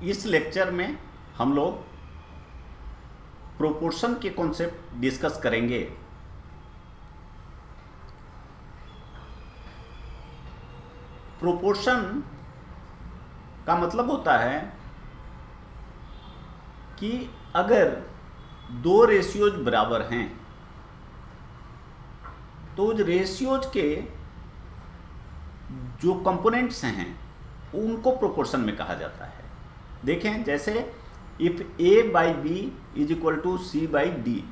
इस लेक्चर में हम लोग प्रोपोर्शन के कॉन्सेप्ट डिस्कस करेंगे। प्रोपोर्शन का मतलब होता है कि अगर दो रेशियोज बराबर हैं तो उस रेशियोज के जो कंपोनेंट्स हैं उनको प्रोपोर्शन में कहा जाता है। देखें, जैसे if a by B is equal to C by D,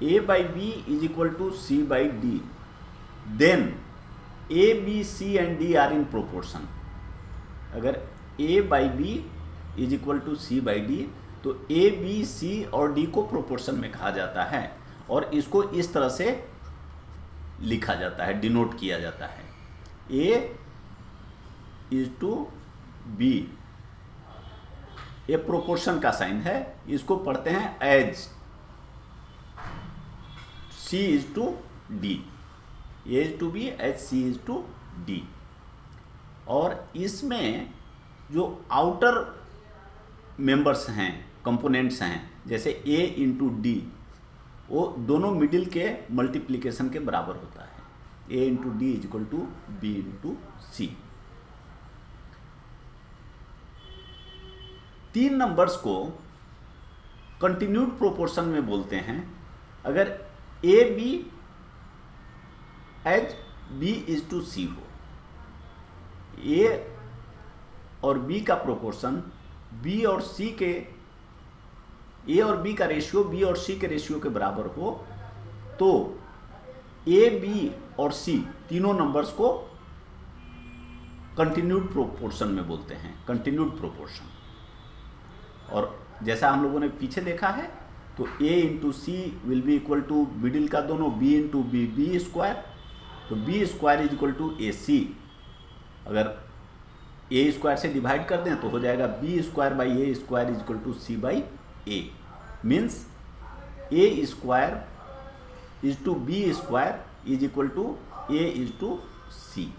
a by B is equal to C by D, then a, b, c and d are in proportion. अगर a by B is equal to C by D तो a, b, c और d को proportion में कहा जाता है और इसको इस तरह से लिखा जाता है, डिनोट किया जाता है। a इज टू b, ये प्रोपोर्शन का साइन है, इसको पढ़ते हैं as c is to d, a is to b as c is to d। और इसमें जो आउटर मेंबर्स हैं, कंपोनेंट्स हैं, जैसे a इंटू डी, वो दोनों मिडिल के मल्टीप्लिकेशन के बराबर होता है। a into D is equal to B into C. तीन नंबर्स को कंटिन्यूड प्रोपोर्शन में बोलते हैं। अगर a b as b is to c हो, a और b का प्रोपोर्शन b और c के, a और b का रेशियो b और c के रेशियो के बराबर हो, तो a, b और c तीनों नंबर्स को कंटिन्यूड प्रोपोर्शन में बोलते हैं, कंटिन्यूड प्रोपोर्शन। और जैसा हम लोगों ने पीछे देखा है तो a into C will be equal to middle का दोनों b into B, B square, तो B square is equal to A C. अगर a स्क्वायर से डिवाइड कर दें तो हो जाएगा b square by A square is equal to C by A, means a square is to B square is equal to A is to C.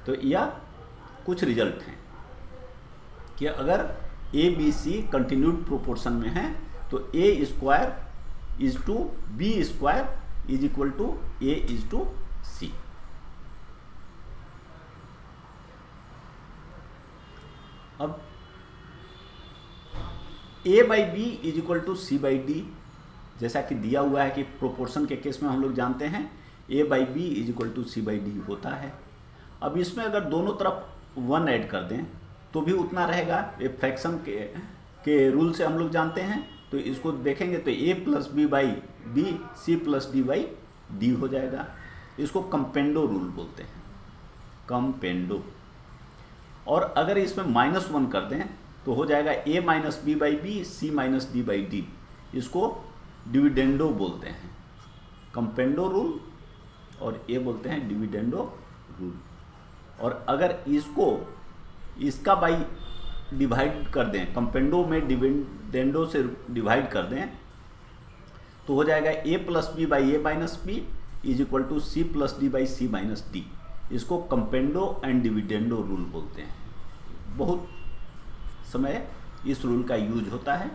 तो यह कुछ रिजल्ट हैं कि अगर a b c continued proportion में है तो a square is to B square is equal to A is to C. अब a by B is equal to C by D, जैसा कि दिया हुआ है कि प्रोपोर्शन के केस में हम लोग जानते हैं a by B is equal to C by D होता है। अब इसमें अगर दोनों तरफ 1 ऐड कर दें तो भी उतना रहेगा। ये फ्रैक्शन के रूल से हम लोग जानते हैं, तो इसको देखेंगे तो a plus B by B C plus D by D हो जाएगा। इसको कंपेंडो रूल बोलते हैं, कंपेंडो। और अगर इसमें -1 कर दें तो हो जाएगा a minus B by B C minus D by D. इसको डिविडेंडो बोलते हैं, कंपेंडो रूल, और ये बोलते हैं डिविडेंडो रूल। और अगर इसको इसका बाई डिवाइड कर दें, कंपेंडो में डिविडेंडो से डिवाइड कर दें तो हो जाएगा a plus B by A minus B is equal to C plus D by C minus D. इसको कंपेंडो एंड डिविडेंडो रूल बोलते हैं। बहुत समय इस रूल का यूज होता है।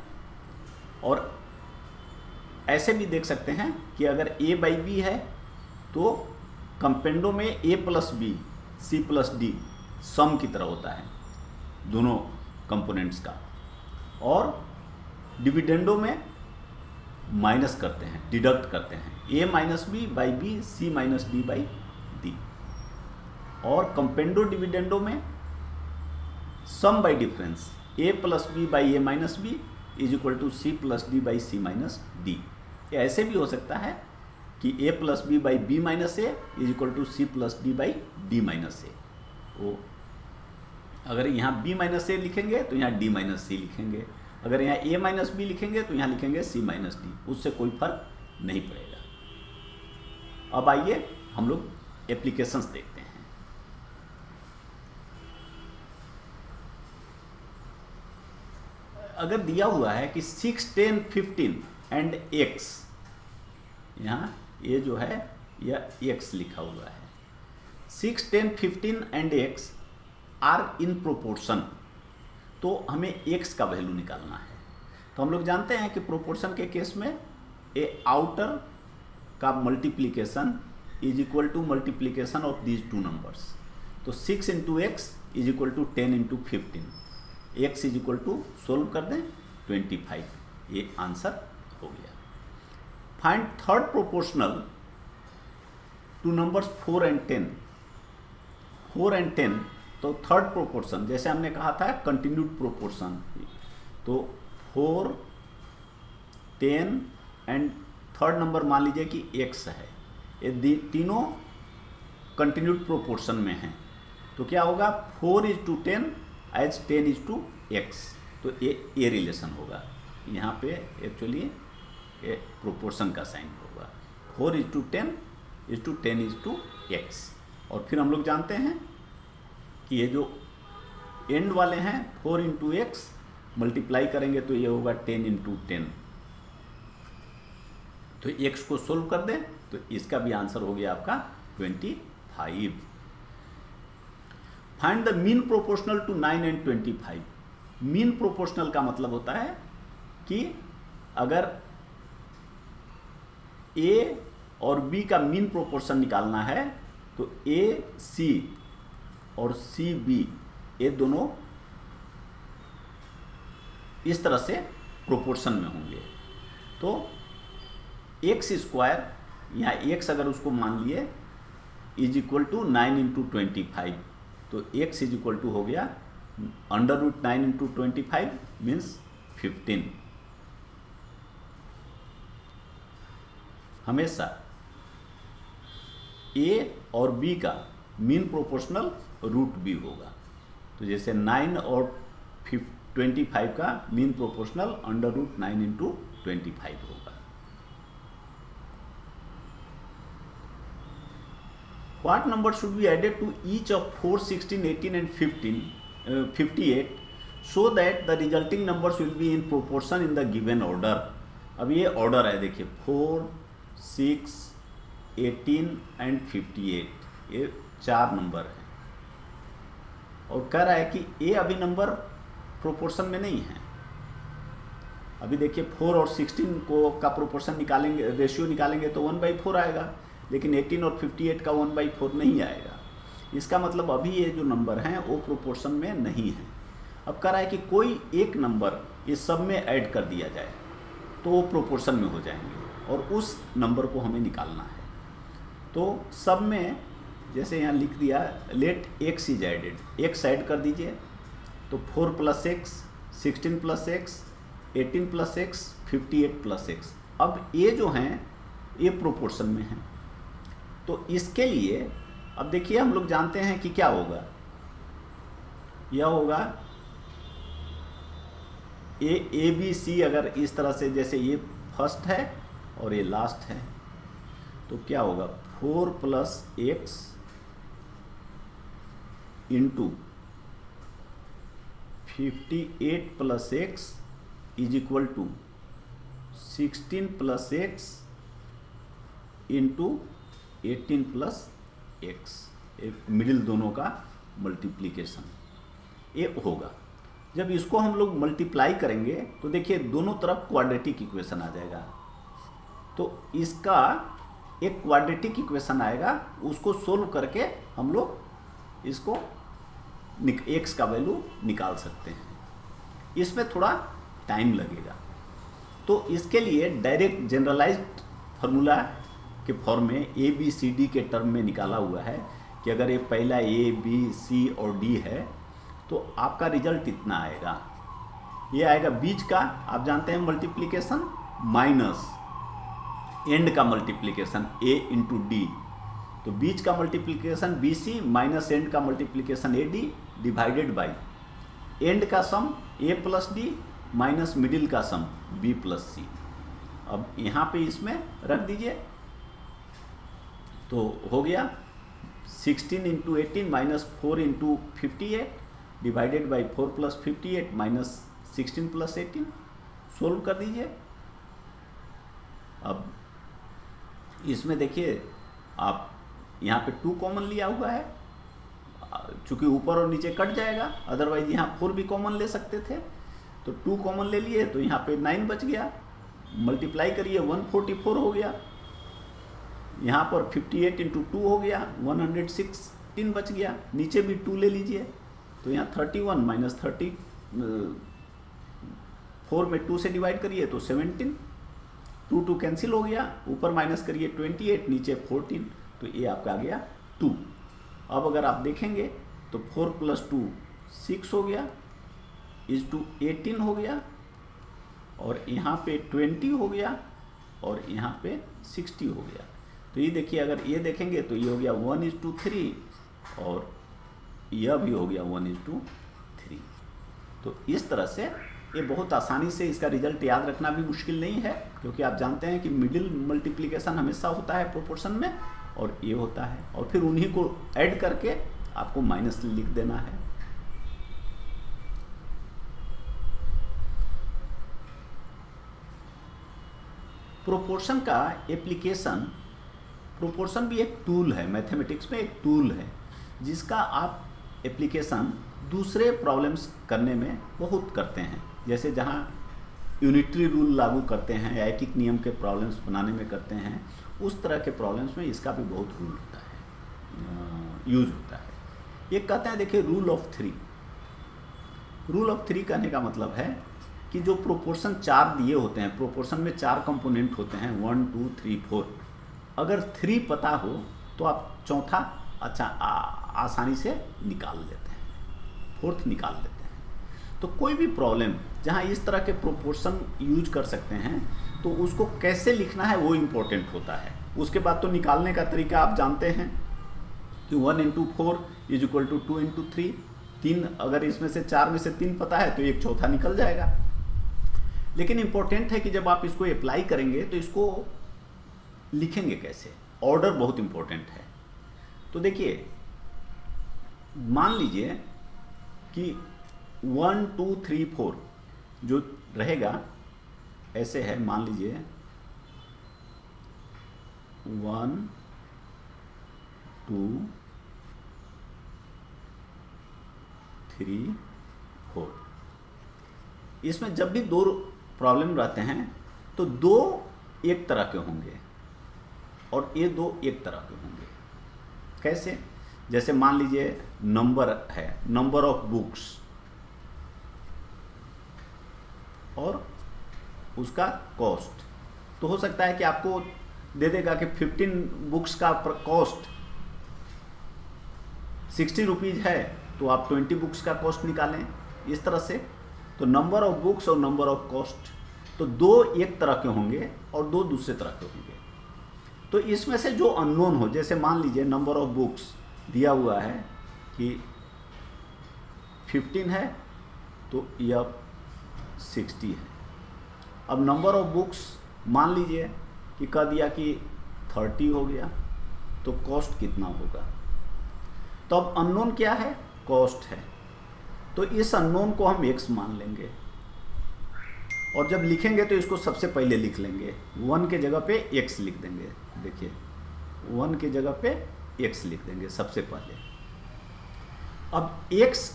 और ऐसे भी देख सकते हैं कि अगर a बाई बी है तो कंपेंडो में a plus B C plus D sum की तरह होता है दोनों कंपोनेंट्स का, और डिविडेंडो में माइनस करते हैं, डिडक्ट करते हैं, a minus B by B C minus D by D. और कंपेंडो डिविडेंडो में sum by difference a plus B by A minus B is equal to C plus D by C minus D. ऐसे भी हो सकता है कि a plus B by B minus A is equal to C plus D by D minus A. वो अगर यहाँ b minus ए लिखेंगे तो यहाँ d माइनस सी लिखेंगे, अगर यहाँ a माइनस बी लिखेंगे तो यहाँ लिखेंगे c माइनस डी, उससे कोई फर्क नहीं पड़ेगा। अब आइए हम लोग एप्लीकेशंस देखते हैं। अगर दिया हुआ है कि 6, 10, 15 एंड x, यहाँ ये जो है यह x लिखा हुआ है, 6, 10, 15 and x are in proportion, तो हमें x का वैल्यू निकालना है। तो हम लोग जानते हैं कि प्रोपोर्शन के केस में ए आउटर का multiplication is equal to multiplication of these two numbers. तो 6 into X is equal to 10 into 15, X is equal to solve कर दें 25, ये आंसर हो गया। Find third proportional to numbers 4 and 10। 4 and 10, तो third proportion जैसे हमने कहा था कंटिन्यूड प्रोपोर्शन, तो 4, 10 एंड थर्ड नंबर मान लीजिए कि x है, ये तीनों कंटिन्यूड प्रोपोर्शन में हैं, तो क्या होगा 4 is to 10 as 10 is to x, तो ये रिलेशन होगा। यहाँ पे एक्चुअली ये प्रोपोर्शन का साइन होगा, 4 is to 10 is to 10 is to x। और फिर हम लोग जानते हैं कि ये जो एंड वाले हैं 4 इंटू एक्स मल्टीप्लाई करेंगे तो ये होगा 10 इंटू 10, तो x को सोल्व कर दें तो इसका भी आंसर हो गया आपका 25। Find the mean proportional to 9 and 25। Mean proportional का मतलब होता है कि अगर a और b का मीन प्रोपोर्शन निकालना है तो a c और c b ये दोनों इस तरह से प्रोपोर्शन में होंगे। तो एक्स स्क्वायर या x अगर उसको मान लिए इज इक्वल टू 9 इंटू 25, तो x इज इक्वल टू हो गया अंडर रूट 9 इंटू 25 मीन्स 15। हमेशा a और b का मीन प्रोपोर्शनल रूट b होगा, तो जैसे 9 और 25 का mean proportional under root 9 into 25 होगा। What number should be added to each of 4, 16, 18 and 58 so that the resulting numbers will be in proportion in the given order। अब ये order है, देखिए 4, 6, 18 एंड 58, ये 4 नंबर है और कह रहा है कि ये अभी नंबर प्रोपोर्शन में नहीं है। अभी देखिए 4 और 16 को का प्रोपोर्शन निकालेंगे, रेशियो निकालेंगे तो 1/4 आएगा, लेकिन 18 और 58 का 1/4 नहीं आएगा। इसका मतलब अभी ये जो नंबर हैं वो प्रोपोर्शन में नहीं है। अब कह रहा है कि कोई एक नंबर इस सब में ऐड कर दिया जाए तो वो प्रोपोर्शन में हो जाएंगे और उस नंबर को हमें निकालना है। तो सब में जैसे यहाँ लिख दिया let x is added, x add कर दीजिए, तो 4 + x, 16 + x, 18 + x, 58 + x। अब ये जो हैं ये प्रोपोर्शन में हैं, तो इसके लिए अब देखिए हम लोग जानते हैं कि क्या होगा, यह होगा ए बी सी, अगर इस तरह से जैसे ये फर्स्ट है और ये लास्ट है तो क्या होगा 4 + x into 58 + x is equal to 16 + x into 18 + x, एक मिडिल दोनों का मल्टीप्लिकेशन ये होगा। जब इसको हम लोग मल्टीप्लाई करेंगे तो देखिए दोनों तरफ क्वाड्रेटिक इक्वेशन आ जाएगा, तो इसका एक क्वाड्रेटिक इक्वेशन आएगा, उसको सोल्व करके हम लोग इसको x का वैल्यू निकाल सकते हैं। इसमें थोड़ा टाइम लगेगा, तो इसके लिए डायरेक्ट जनरलाइज्ड फार्मूला के फॉर्म में ए बी सी डी के टर्म में निकाला हुआ है कि अगर ये पहला ए बी सी और डी है तो आपका रिजल्ट इतना आएगा। ये आएगा बीच का, आप जानते हैं मल्टीप्लिकेशन माइनस एंड का मल्टीप्लिकेशन ए इंटू डी, तो बीच का multiplication B C minus end का multiplication A D divided by end का sum A plus D minus middle का सम बी प्लस सी। अब यहाँ पे इसमें रख दीजिए तो हो गया 16 into 18 minus 4 into 58 divided by 4 + 58 minus 16 + 18, solve कर दीजिए। अब इसमें देखिए आप यहाँ पे 2 कॉमन लिया हुआ है, चूँकि ऊपर और नीचे कट जाएगा, अदरवाइज यहाँ 4 भी कॉमन ले सकते थे, तो 2 कॉमन ले लिए तो यहाँ पे 9 बच गया। मल्टीप्लाई करिए 144 हो गया, यहाँ पर 58 इंटू 2 हो गया, 116 बच गया, नीचे भी 2 ले लीजिए तो यहाँ 31 माइनस 30 4 में 2 से डिवाइड करिए तो 17, 2 कैंसिल हो गया, ऊपर माइनस करिए 28, नीचे 14, तो ये आपका आ गया 2। अब अगर आप देखेंगे तो 4 + 2 6 हो गया, इज टू 18 हो गया, और यहाँ पे 20 हो गया, और यहाँ पे 60 हो गया। तो ये देखिए, अगर ये देखेंगे तो ये हो गया 1:3, और यह भी हो गया 1:3। तो इस तरह से ये बहुत आसानी से इसका रिजल्ट याद रखना भी मुश्किल नहीं है, क्योंकि आप जानते हैं कि मिडिल मल्टीप्लिकेशन हमेशा होता है प्रोपोर्शन में, और ये होता है, और फिर उन्हीं को ऐड करके आपको माइनस लिख देना है। प्रोपोर्शन का एप्लीकेशन, प्रोपोर्शन भी एक टूल है, मैथमेटिक्स में एक टूल है जिसका आप एप्लीकेशन दूसरे प्रॉब्लम्स करने में बहुत करते हैं, जैसे जहाँ यूनिटरी रूल लागू करते हैं या एकिक नियम के प्रॉब्लम्स बनाने में करते हैं, उस तरह के प्रॉब्लम्स में इसका भी बहुत रूल होता है, यूज होता है। ये कहते हैं, देखिए, रूल ऑफ 3। रूल ऑफ 3 कहने का मतलब है कि जो प्रोपोर्शन 4 दिए होते हैं, प्रोपोर्शन में 4 कंपोनेंट होते हैं, 1 2 3 4, अगर 3 पता हो तो आप चौथा अच्छा आसानी से निकाल लेते हैं, 4th निकाल लेते हैं। तो कोई भी प्रॉब्लम जहाँ इस तरह के प्रोपोर्शन यूज कर सकते हैं, तो उसको कैसे लिखना है वो इम्पोर्टेंट होता है। उसके बाद तो निकालने का तरीका आप जानते हैं कि 1 × 4 = 2 × 3, 3 अगर इसमें से 4 में से 3 पता है तो 1/4 निकल जाएगा। लेकिन इम्पोर्टेंट है कि जब आप इसको अप्लाई करेंगे तो इसको लिखेंगे कैसे, ऑर्डर बहुत इम्पोर्टेंट है। तो देखिए, मान लीजिए कि 1 2 3 4 जो रहेगा ऐसे है, मान लीजिए 1 2 3 4। इसमें जब भी 2 प्रॉब्लम रहते हैं तो 2 एक तरह के होंगे और ये 2 एक तरह के होंगे। कैसे? जैसे मान लीजिए नंबर है, नंबर ऑफ बुक्स, और उसका कॉस्ट। तो हो सकता है कि आपको दे देगा कि 15 बुक्स का कॉस्ट 60 रुपीज़ है, तो आप 20 बुक्स का कॉस्ट निकालें, इस तरह से। तो नंबर ऑफ बुक्स और नंबर ऑफ कॉस्ट, तो 2 एक तरह के होंगे और 2 दूसरे तरह के होंगे। तो इसमें से जो अननोन हो, जैसे मान लीजिए नंबर ऑफ बुक्स दिया हुआ है कि 15 है, तो यह 60 है। अब नंबर ऑफ बुक्स मान लीजिए कि कह दिया कि 30 हो गया, तो कॉस्ट कितना होगा? तो अब अननोन क्या है? कॉस्ट है। तो इस अननोन को हम x मान लेंगे, और जब लिखेंगे तो इसको सबसे पहले लिख लेंगे, 1 के जगह पे x लिख देंगे। देखिए, 1 के जगह पे x लिख देंगे सबसे पहले। अब x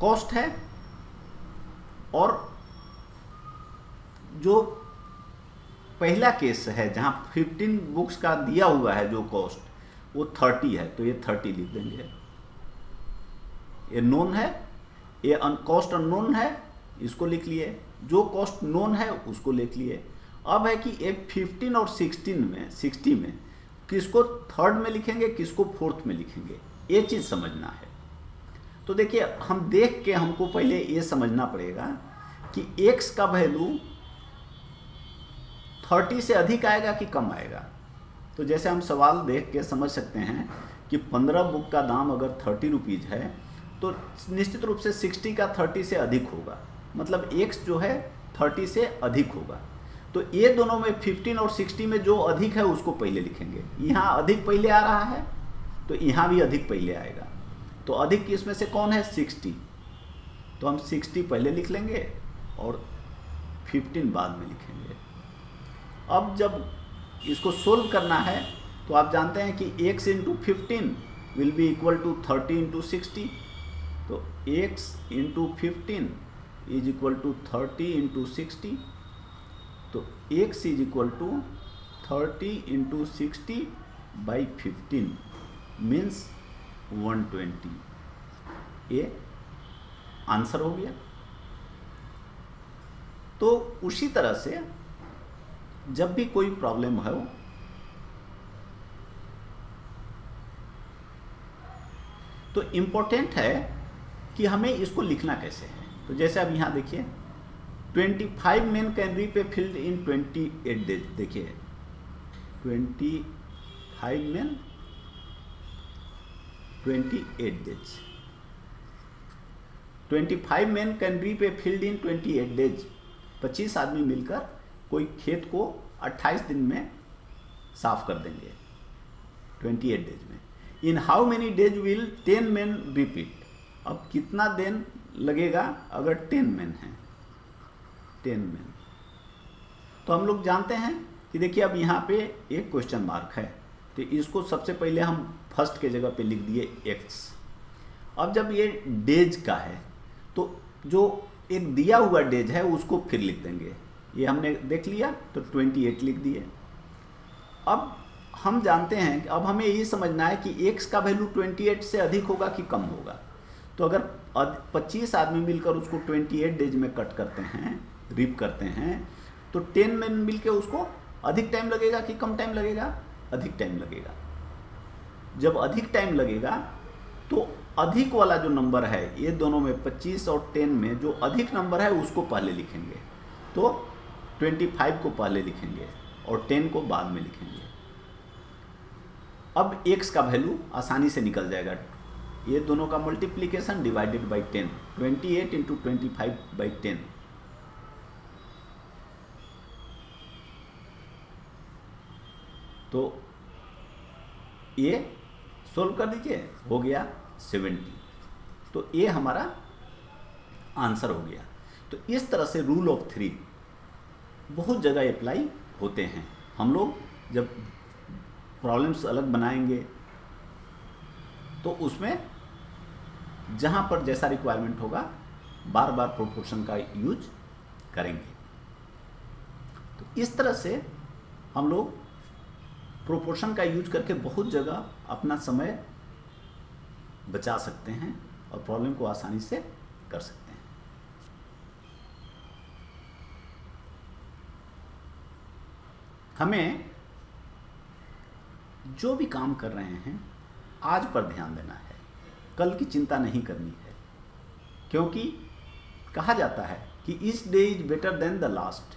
कॉस्ट है, और जो पहला केस है जहां 15 बुक्स का दिया हुआ है जो कॉस्ट, वो 30 है, तो ये 30 लिख देंगे। ये नोन है, ये कॉस्ट अननोन है, इसको लिख लिए। जो कॉस्ट नोन है उसको लिख लिए। अब है कि एक 15 और 60 में किसको 3rd में लिखेंगे, किसको 4th में लिखेंगे, ये चीज़ समझना है। तो देखिए, हम देख के हमको पहले ये समझना पड़ेगा कि x का वैल्यू 30 से अधिक आएगा कि कम आएगा। तो जैसे हम सवाल देख के समझ सकते हैं कि 15 बुक का दाम अगर 30 रुपीज़ है, तो निश्चित रूप से 60 का 30 से अधिक होगा, मतलब x जो है 30 से अधिक होगा। तो ये दोनों में 15 और 60 में जो अधिक है उसको पहले लिखेंगे। यहाँ अधिक पहले आ रहा है, तो यहाँ भी अधिक पहले आएगा। तो अधिक इसमें से कौन है? 60। तो हम 60 पहले लिख लेंगे और 15 बाद में लिखेंगे। अब जब इसको सोल्व करना है तो आप जानते हैं कि x × 15 will be equal to 30 into 60, तो x into 15 is equal to 30 into 60, तो x is equal to 30 into 60 by 15 means 120। ये आंसर हो गया। तो उसी तरह से जब भी कोई प्रॉब्लम हो तो इम्पोर्टेंट है कि हमें इसको लिखना कैसे है। तो जैसे अब यहाँ देखिए 25 मेन कैन बी पे फिल्ड इन 28 डेज। देखिए 25 main 28 days, 25 main can be पे फिल्ड इन 28 डेज। 25 आदमी मिलकर कोई खेत को 28 दिन में साफ कर देंगे 28 डेज में। In how many days will 10 main repeat. अब कितना दिन लगेगा अगर 10 मेन हैं, 10 मेन। तो हम लोग जानते हैं कि देखिए अब यहाँ पे एक क्वेश्चन मार्क है, तो इसको सबसे पहले हम फर्स्ट के जगह पे लिख दिए x। अब जब ये डेज का है तो जो एक दिया हुआ डेज है उसको फिर लिख देंगे। ये हमने देख लिया तो 28 लिख दिए। अब हम जानते हैं कि अब हमें ये समझना है कि x का वैल्यू 28 से अधिक होगा कि कम होगा। तो अगर 25 आदमी मिलकर उसको 28 डेज में कट करते हैं, रिप करते हैं, तो 10 में मिलकर उसको अधिक टाइम लगेगा कि कम टाइम लगेगा? अधिक टाइम लगेगा। जब अधिक टाइम लगेगा तो अधिक वाला जो नंबर है, ये दोनों में 25 और 10 में जो अधिक नंबर है उसको पहले लिखेंगे। तो 25 को पहले लिखेंगे और 10 को बाद में लिखेंगे। अब x का वैल्यू आसानी से निकल जाएगा। ये दोनों का multiplication divided by 10, 28 into 25 by 10। तो ये सोल्व कर दीजिए, हो गया 70। तो ये हमारा आंसर हो गया। तो इस तरह से रूल ऑफ 3 बहुत जगह अप्लाई होते हैं। हम लोग जब प्रॉब्लम्स अलग बनाएंगे तो उसमें जहाँ पर जैसा रिक्वायरमेंट होगा बार बार प्रोपोर्शन का यूज करेंगे। तो इस तरह से हम लोग प्रोपोर्शन का यूज करके बहुत जगह अपना समय बचा सकते हैं और प्रॉब्लम को आसानी से कर सकते हैं। हमें जो भी काम कर रहे हैं आज पर ध्यान देना है, कल की चिंता नहीं करनी है। क्योंकि कहा जाता है कि each day is better than the last.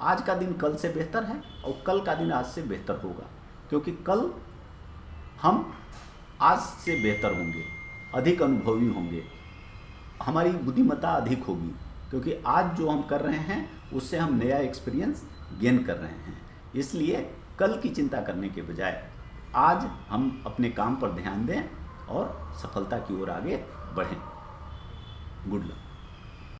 आज का दिन कल से बेहतर है और कल का दिन आज से बेहतर होगा, क्योंकि कल हम आज से बेहतर होंगे, अधिक अनुभवी होंगे, हमारी बुद्धिमत्ता अधिक होगी, क्योंकि आज जो हम कर रहे हैं उससे हम नया एक्सपीरियंस गेन कर रहे हैं। इसलिए कल की चिंता करने के बजाय आज हम अपने काम पर ध्यान दें और सफलता की ओर आगे बढ़ें। Good luck.